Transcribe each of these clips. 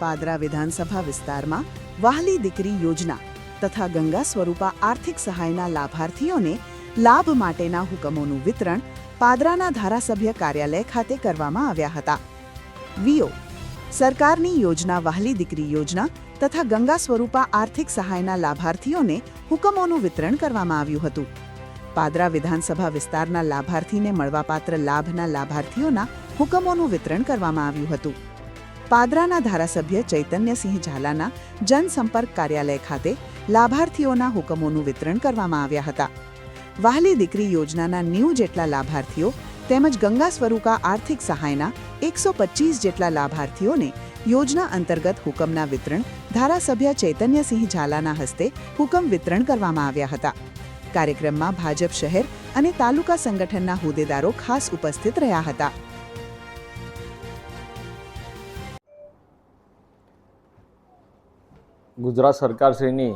પાદરા વિધાનસભા વિસ્તારમાં વહાલી દીકરી યોજના તથા ગંગા સ્વરૂપા આર્થિક સહાયના લાભાર્થીઓને લાભ માટેના હુકમોનું વિતરણ પાદરાના ધારાસભ્ય કાર્યાલય ખાતે કરવામાં આવ્યા હતા. વીઓ સરકારની યોજના વહાલી દીકરી યોજના તથા ગંગા સ્વરૂપા આર્થિક સહાયના લાભાર્થીઓને હુકમોનું વિતરણ કરવામાં આવ્યું હતું. પાદરા વિધાનસભા વિસ્તારના લાભાર્થીને મળવાપાત્ર લાભના લાભાર્થીઓના હુકમોનું વિતરણ કરવામાં આવ્યું હતું. પાદરાના ધારાસભ્ય ચૈતન્યસિંહ ઝાલાના જનસંપર્ક કાર્યાલય ખાતે લાભાર્થીઓના હુકમોનું વિતરણ કરવામાં આવ્યા હતા. વહાલી દીકરી યોજનાના 90 જેટલા લાભાર્થીઓ તેમજ ગંગા સ્વરૂપા આર્થિક સહાયના 125 જેટલા લાભાર્થીઓને યોજના અંતર્ગત હુકમના વિતરણ ધારાસભ્ય ચૈતન્યસિંહ ઝાલાના હસ્તે હુકમ વિતરણ કરવામાં આવ્યા હતા. કાર્યક્રમમાં ભાજપ શહેર અને તાલુકા સંગઠનના હોદ્દેદારો ખાસ ઉપસ્થિત રહ્યા હતા. ગુજરાત સરકારશ્રીની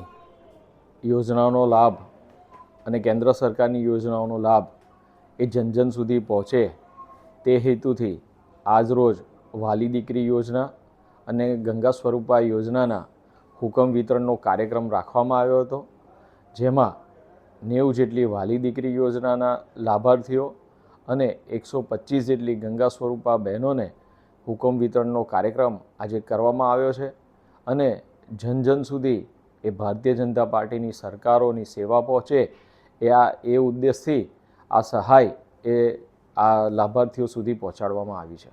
યોજનાઓનો લાભ અને કેન્દ્ર સરકારની યોજનાઓનો લાભ એ જન સુધી પહોંચે તે હેતુથી આજરોજ વહાલી દીકરી યોજના અને ગંગા સ્વરૂપા યોજનાના હુકમ વિતરણનો કાર્યક્રમ રાખવામાં આવ્યો હતો, જેમાં 90 જેટલી વહાલી દીકરી યોજનાના લાભાર્થીઓ અને 125 જેટલી ગંગા સ્વરૂપા બહેનોને હુકમ વિતરણનો કાર્યક્રમ આજે કરવામાં આવ્યો છે. અને જન સુધી એ ભારતીય જનતા પાર્ટીની સરકારોની સેવા પહોંચે એ ઉદ્દેશથી આ સહાય એ આ લાભાર્થીઓ સુધી પહોંચાડવામાં આવી છે.